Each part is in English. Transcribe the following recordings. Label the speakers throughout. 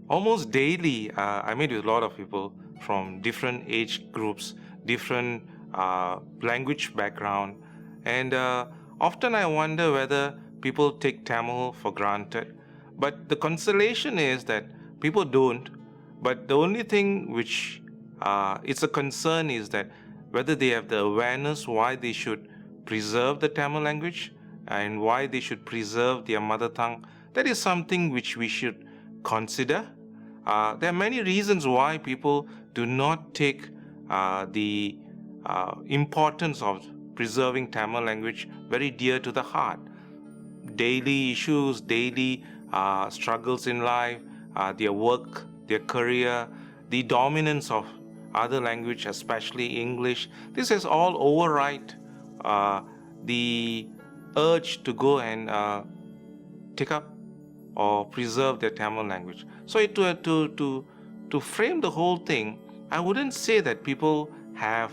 Speaker 1: Almost daily, I meet with a lot of people from different age groups, different language background, and often I wonder whether people take Tamil for granted. But the consolation is that people don't. But the only thing which it's a concern is that whether they have the awareness why they should preserve the Tamil language and why they should preserve their mother tongue. That is something which we should consider. There are many reasons why people do not take the importance of preserving Tamil language very dear to the heart. Daily issues, daily struggles in life, their work, their career, the dominance of other language, especially English. This has all override the urge to go and take up or preserve their Tamil language. So to frame the whole thing, I wouldn't say that people have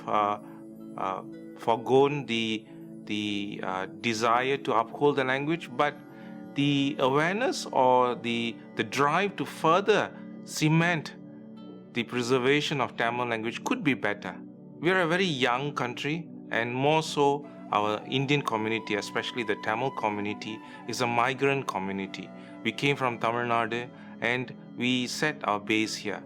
Speaker 1: forgone the desire to uphold the language, but the awareness or the drive to further cement the preservation of Tamil language could be better. We are a very young country, and more so our Indian community, especially the Tamil community, is a migrant community. We came from Tamil Nadu and we set our base here.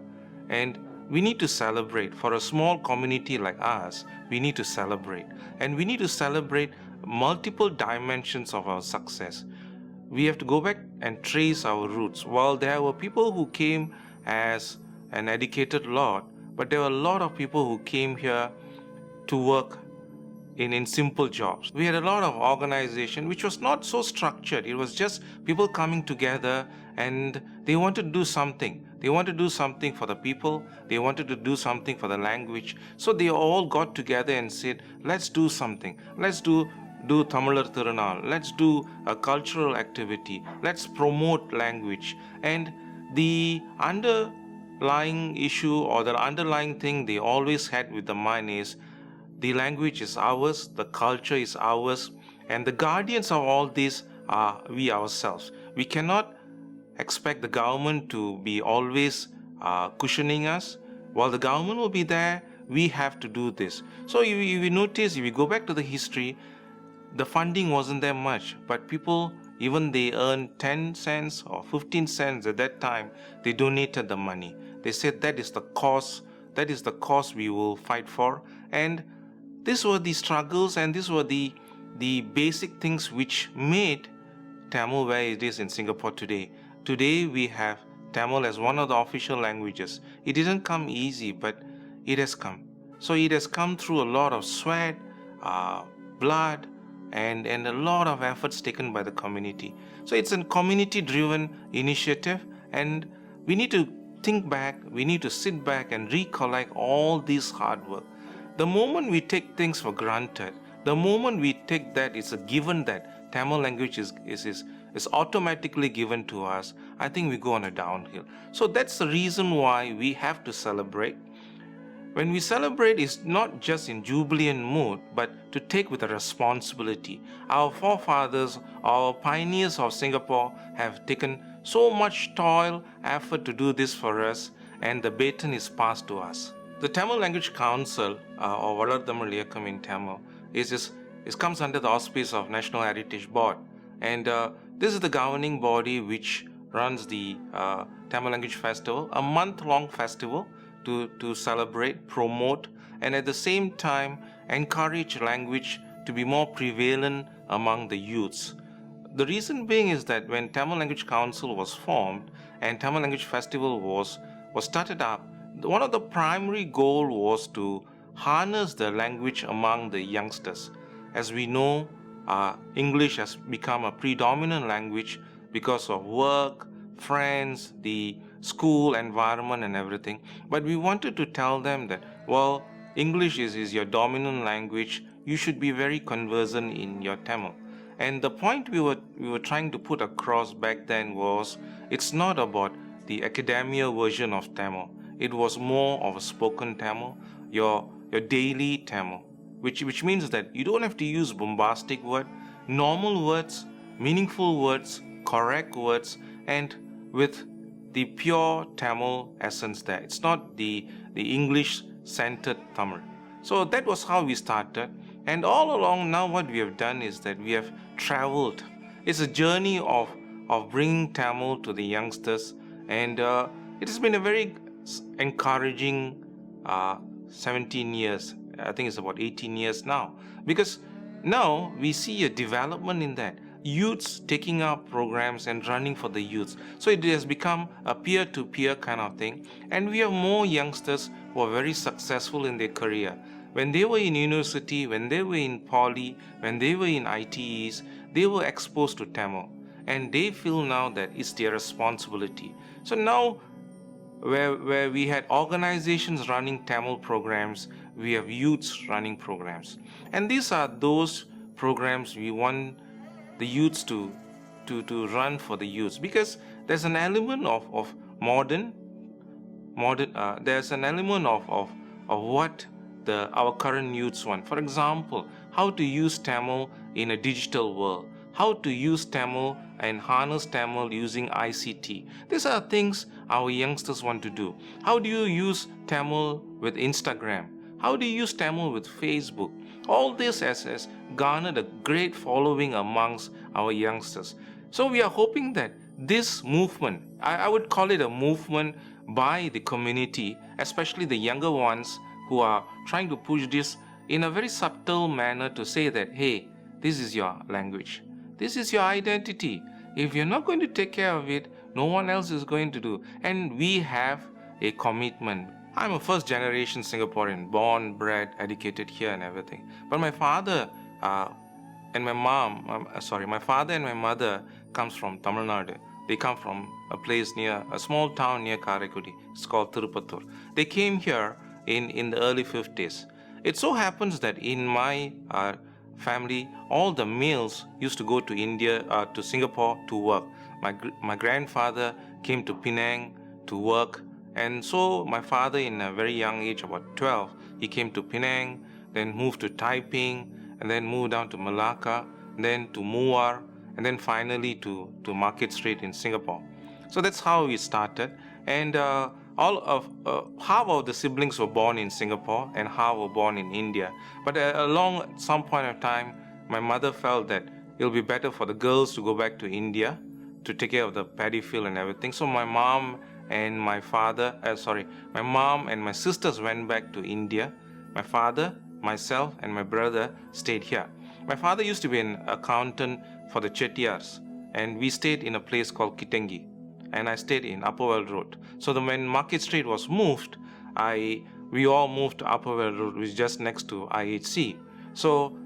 Speaker 1: And we need to celebrate. For a small community like us, we need to celebrate. And we need to celebrate multiple dimensions of our success. We have to go back and trace our roots. While there were people who came as an educated lot, but there were a lot of people who came here to work in simple jobs. We had a lot of organization which was not so structured. It was just people coming together and they wanted to do something. They wanted to do something for the people. They wanted to do something for the language. So they all got together and said, let's do something. Let's do Tamilar Thirunal. Let's do a cultural activity. Let's promote language. And the underlying issue or the underlying thing they always had with the mind is the language is ours, the culture is ours, and the guardians of all this are we ourselves. We cannot expect the government to be always cushioning us. While the government will be there, we have to do this. So if you notice, if you go back to the history, the funding wasn't there much, but people, even they earned 10 cents or 15 cents at that time, they donated the money. They said that is the cause we will fight for. And these were the struggles and these were the basic things which made Tamil where it is in Singapore today. Today we have Tamil as one of the official languages. It didn't come easy, but it has come. So it has come through a lot of sweat, blood, and a lot of efforts taken by the community. So it's a community-driven initiative, and we need to think back, we need to sit back and recollect all this hard work. The moment we take things for granted, the moment we take that it's a given that Tamil language is automatically given to us, I think we go on a downhill. So that's the reason why we have to celebrate. When we celebrate, it's not just in jubilant mood, but to take with a responsibility. Our forefathers, our pioneers of Singapore have taken so much toil, effort to do this for us, and the baton is passed to us. The Tamil Language Council, or Valar Tamil Iyakam in Tamil, comes under the auspice of National Heritage Board. And this is the governing body which runs the Tamil Language Festival, a month-long festival to celebrate, promote, and at the same time encourage language to be more prevalent among the youths. The reason being is that when Tamil Language Council was formed and Tamil Language Festival was started up, one of the primary goals was to harness the language among the youngsters. As we know, English has become a predominant language because of work, friends, the school environment and everything. But we wanted to tell them that, well, English is your dominant language. You should be very conversant in your Tamil. And the point we were trying to put across back then was, it's not about the academia version of Tamil. It was more of a spoken Tamil, your daily Tamil, which means that you don't have to use bombastic words, normal words, meaningful words, correct words, and with the pure Tamil essence there. It's not the English-centered Tamil. So that was how we started. And all along now what we have done is that we have traveled. It's a journey of bringing Tamil to the youngsters. And it has been a very encouraging 17 years. I think it's about 18 years now. Because now we see a development in that. Youths taking up programs and running for the youths. So it has become a peer-to-peer kind of thing. And we have more youngsters who are very successful in their career. When they were in university, when they were in poly, when they were in ITEs, they were exposed to Tamil. And they feel now that it's their responsibility. So now, where we had organizations running Tamil programs, we have youths running programs. And these are those programs we want the youths to run for the youths, because there's an element of modern there's an element of what our current youths want. For example, how to use Tamil in a digital world, how to use Tamil and harness Tamil using ICT. These are things our youngsters want to do. How do you use Tamil with Instagram? How do you use Tamil with Facebook? All this has garnered a great following amongst our youngsters. So we are hoping that this movement, I would call it a movement by the community, especially the younger ones who are trying to push this in a very subtle manner to say that, hey, this is your language. This is your identity. If you're not going to take care of it, no one else is going to do. And we have a commitment. I'm a first generation Singaporean, born, bred, educated here and everything. But my father and my my father and my mother comes from Tamil Nadu. They come from a place near, a small town near Karaikudi. It's called Tirupattur. They came here in the early 50s. It so happens that in my family, all the males used to go to India, to Singapore to work. My grandfather came to Penang to work. And so my father, in a very young age, about 12, he came to Penang, then moved to Taiping, and then moved down to Malacca, then to Muar, and then finally to Market Street in Singapore. So that's how we started. And half of the siblings were born in Singapore and half were born in India. But along some point of time, my mother felt that it'll be better for the girls to go back to India to take care of the paddy field and everything. So my mom and my sisters went back to India. My father, myself, and my brother stayed here. My father used to be an accountant for the Chettiars, and we stayed in a place called Kitengi, and I stayed in Upper World Road. So when Market Street was moved, we all moved to Upper World Road, which is just next to IHC. So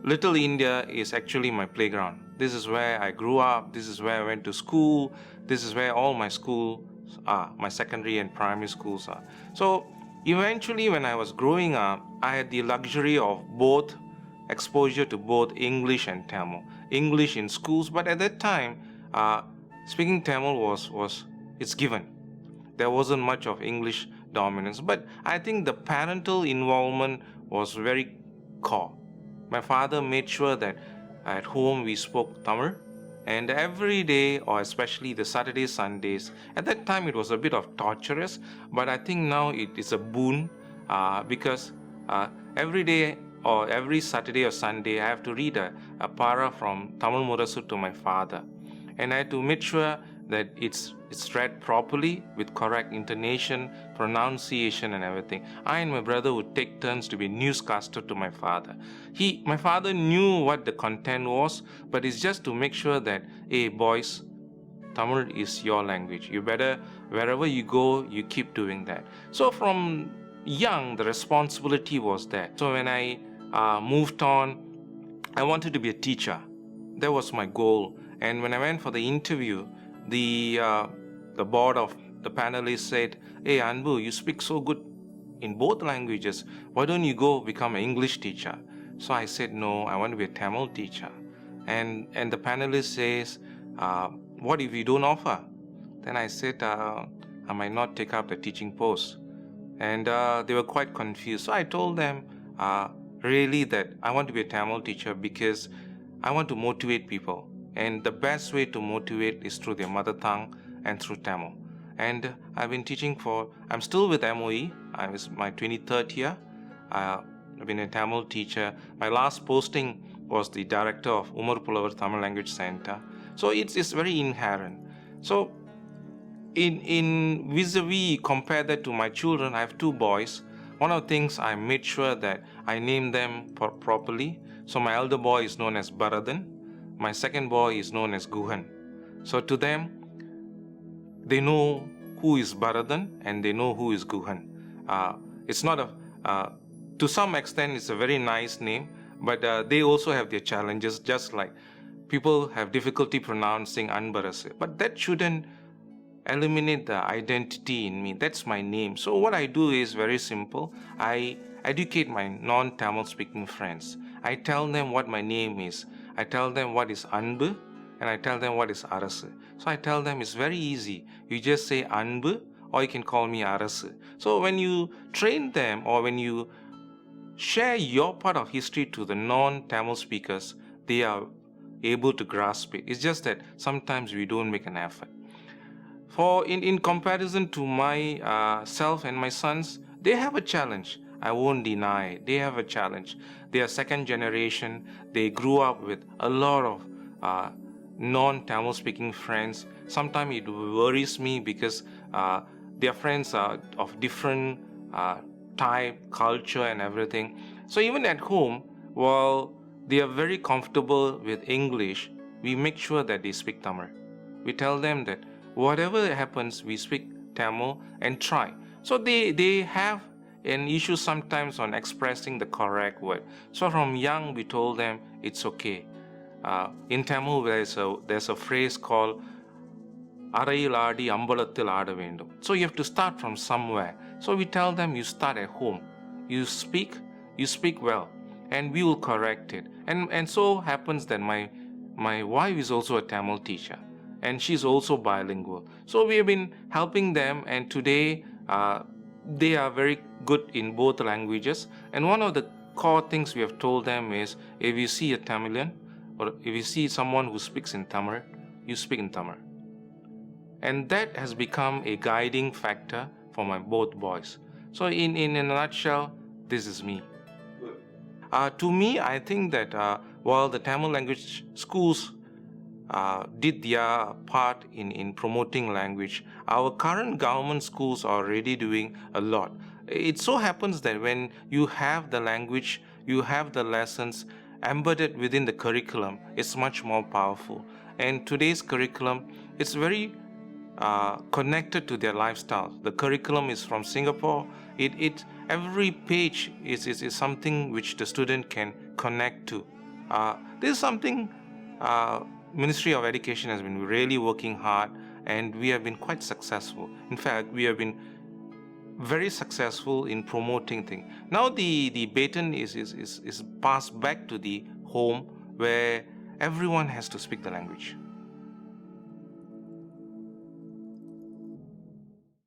Speaker 1: Little India is actually my playground. This is where I grew up. This is where I went to school. This is where all my schools are, my secondary and primary schools are. So eventually, when I was growing up, I had the luxury of both exposure to both English and Tamil. English in schools, but at that time, speaking Tamil it's given. There wasn't much of English dominance, but I think the parental involvement was very core. My father made sure that at home we spoke Tamil, and every day, or especially the Saturdays, Sundays, at that time it was a bit of torturous, but I think now it is a boon, because every day or every Saturday or Sunday I have to read a para from Tamil Murasu to my father, and I had to make sure that it's read properly with correct intonation, pronunciation and everything. I and my brother would take turns to be newscaster to my father. My father knew what the content was, but it's just to make sure that, hey boys, Tamil is your language. You better, wherever you go, you keep doing that. So from young, the responsibility was there. So when I moved on, I wanted to be a teacher. That was my goal. And when I went for the interview, the board of the panelists said, hey Anbu, you speak so good in both languages. Why don't you go become an English teacher? So I said, no, I want to be a Tamil teacher. And the panelist says, what if you don't offer? Then I said, I might not take up the teaching post. And they were quite confused. So I told them really that I want to be a Tamil teacher because I want to motivate people. And the best way to motivate is through their mother tongue and through Tamil. And I've been teaching I'm still with MOE. I was my 23rd year. I've been a Tamil teacher. My last posting was the director of Umar Pulavar Tamil Language Center. So it's very inherent. So in vis-a-vis, compare that to my children, I have 2 boys. One of the things I made sure that I name them properly. So my elder boy is known as Baradan. My second boy is known as Guhan. So to them, they know who is Baradan and they know who is Guhan. It's not to some extent, it's a very nice name, but they also have their challenges, just like people have difficulty pronouncing Anbarasu. But that shouldn't eliminate the identity in me. That's my name. So what I do is very simple. I educate my non-Tamil speaking friends. I tell them what my name is. I tell them what is Anbu, and I tell them what is Arasu. So I tell them it's very easy. You just say Anbu, or you can call me Arasu. So when you train them, or when you share your part of history to the non-Tamil speakers, they are able to grasp it. It's just that sometimes we don't make an effort. For in comparison to my self and my sons, they have a challenge. I won't deny it. They have a challenge. They are second generation. They grew up with a lot of non-Tamil speaking friends. Sometimes it worries me because their friends are of different type, culture and everything. So even at home, while they are very comfortable with English, we make sure that they speak Tamil. We tell them that whatever happens, we speak Tamil and try. So they have an issue sometimes on expressing the correct word. So from young, we told them it's okay. In Tamil, there's a phrase called Arayil Aadi Ambalathil Aada Vendum. So you have to start from somewhere. So we tell them you start at home. You speak well, and we will correct it. And so happens that my wife is also a Tamil teacher, and she's also bilingual. So we have been helping them, and today they are very good in both languages. And one of the core things we have told them is, if you see a Tamilian, or if you see someone who speaks in Tamil, you speak in Tamil. And that has become a guiding factor for my both boys. So in a nutshell, this is me. To me, I think that while the Tamil language schools did their part in promoting language, our current government schools are already doing a lot. It so happens that when you have the language, you have the lessons embedded within the curriculum, it's much more powerful. And today's curriculum, it's very connected to their lifestyle. The curriculum is from Singapore. Every page is something which the student can connect to. This is something Ministry of Education has been really working hard, and we have been quite successful. In fact, we have been very successful in promoting things. Now the baton is passed back to the home, where everyone has to speak the language.